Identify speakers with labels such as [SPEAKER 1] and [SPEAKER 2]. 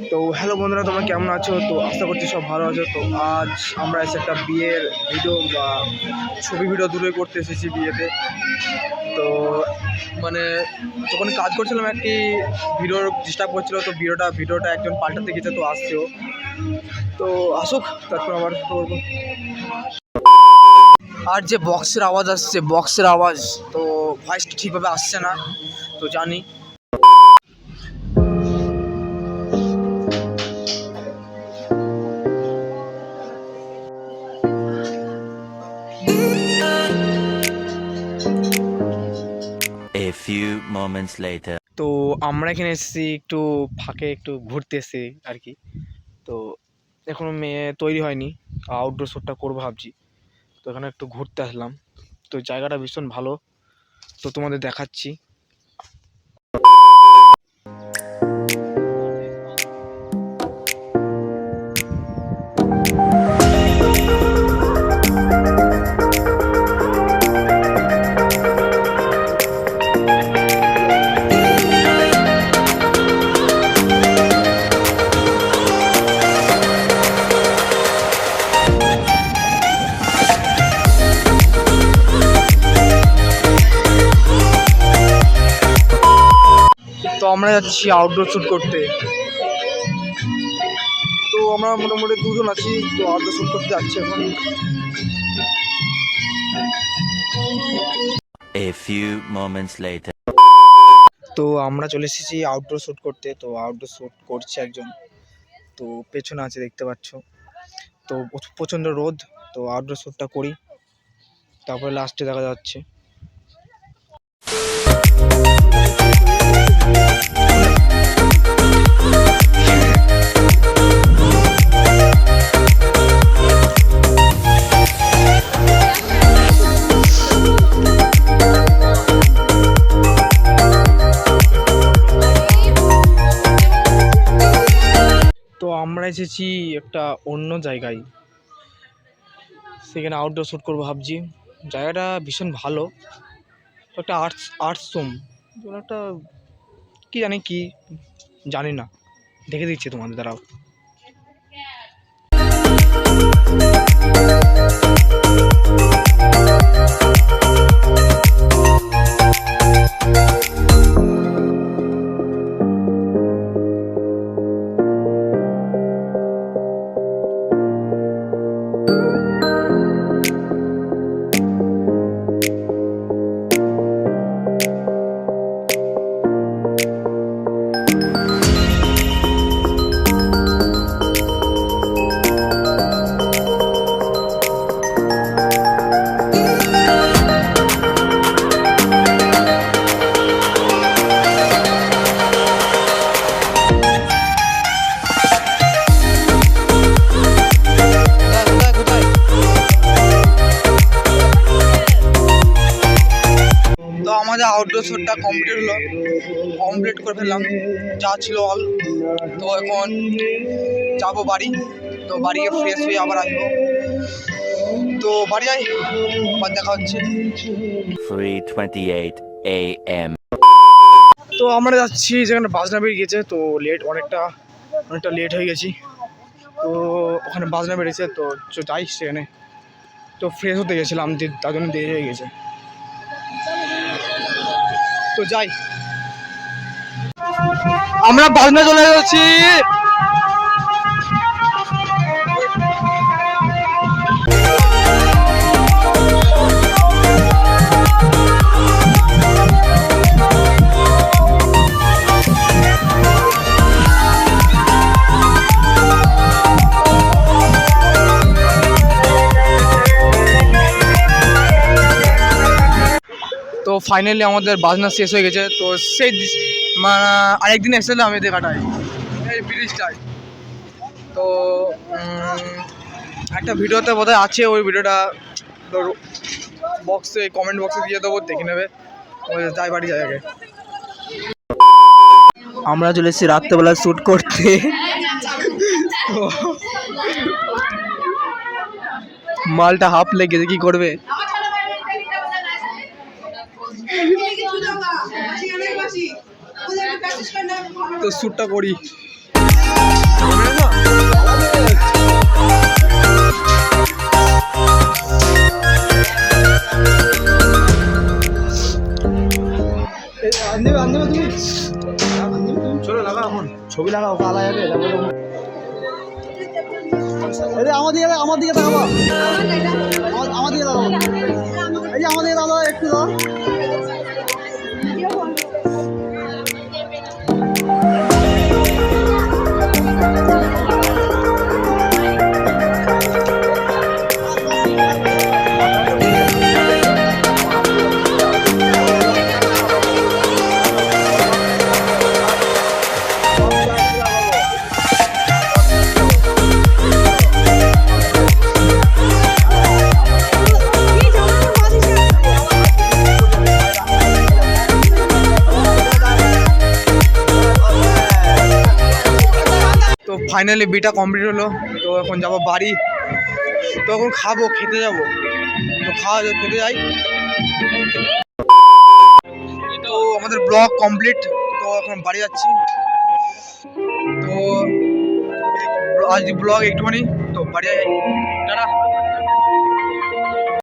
[SPEAKER 1] তো হ্যালো বন্ধুরা, তোমরা কেমন আছো? তো আশা করছি সব ভালো আছো। তো আজ আমরা এসে একটা বিয়ের ভিডিও বা ছবি ভিডিও দূরে করতে এসেছি বিয়েতে। তো মানে যখন কাজ করছিলাম একটি ভিডিওর ডিস্টার্ব করছিল, তো ভিডিওটা একজন পাল্টাতে গেছে, তো আসছেও। তো আসুক, তারপর আবার করবো। আর যে বক্সের আওয়াজ আসছে, তো ভয়েসটা ঠিকভাবে আসছে না, তো জানি।
[SPEAKER 2] A few moments later.
[SPEAKER 1] তো আমরা এখানে এসেছি একটু ফাঁকে, একটু ঘুরতে এসেছি আর কি। তো এখনো মেয়ে তৈরি হয়নি, আউটডোর শ্যুটটা করবো ভাবছি। তো এখানে একটু ঘুরতে আসলাম। তো জায়গাটা ভীষণ ভালো, তো তোমাদের দেখাচ্ছি। তো আমরা যাচ্ছি আউটডোর শ্যুট করতে। তো আমরা মোটামুটি দুজন আছি, তো আউটডোর শ্যুট করতে যাচ্ছি এখন।
[SPEAKER 2] A few moments later.
[SPEAKER 1] তো আমরা চলে এসেছি আউটডোর শ্যুট করতে। তো আউটডোর শ্যুট করছে একজন, তো পেছনে আছে দেখতে পাচ্ছ। তো প্রচণ্ড রোদ, তো আউটডোর শ্যুটটা করি, তারপরে লাস্টে দেখা যাচ্ছে। তো আমরা এসেছি একটা অন্য জায়গায়, সেখানে আউটডোর শ্যুট করবো ভাবছি। জায়গাটা ভীষণ ভালো, তো একটা আর্টস রুম, একটা কি জানি না, দেখে দিচ্ছি তোমাদের, দাঁড়াও। তো আমাদের আউটডোর শ্যুটটা কমপ্লিট করে ফেললাম, যা ছিল অল। তো এখন যাবো বাড়ি, তো বাড়ি গিয়ে ফ্রেশ হয়ে আবার আসবো। তো বাড়ি যাই, আবার দেখা হচ্ছে।
[SPEAKER 2] 3:28 a.m.
[SPEAKER 1] তো আমরা যাচ্ছি যেখানে বাজনা বেরিয়ে গেছে, তো অনেকটা লেট হয়ে গেছি। তো ওখানে বাজনা বেরিয়েছে, তো যাই সেখানে। তো ফ্রেশ হতে গেছিলাম, তার জন্য দেরি হয়ে গেছে, তো যাই। আমরা বাজনা চলে যাচ্ছি। তো ফাইনালি আমাদের বাজনা শেষ হয়ে গেছে। তো সেই মানে আরেকদিন এসেছিলাম আমি দেখাটাই, এই ব্রিজটাই। তো একটা ভিডিওতে বোধহয় আছে, ওই ভিডিওটা কমেন্ট বক্সে দিয়ে দেবো, দেখে নেবে। যাই বাড়ি যাই আগে। আমরা চলে এসেছি রাত্রেবেলা শ্যুট করতে। তো মালটা হাফ লেগেছে, কি করবে। তো শ্যুটটা করি। আনবে তুমি চলো লাগা এখন ছবি লাগাও কালা যাবে আমার দিকে তাকাবো আমার দিকে তাকাবো এই যে আমার দিকে তাকাবো একটু দাও তো ফাইনালি বিটা কমপ্লিট হলো তো এখন যাবো বাড়ি তো এখন খাবো খেতে যাবো তো খেতে যাই তো আমাদের ব্লগ কমপ্লিট তো এখন বাড়ি যাচ্ছি তো আজ ব্লগ একটুখানি তো বাড়ি যাই টাটা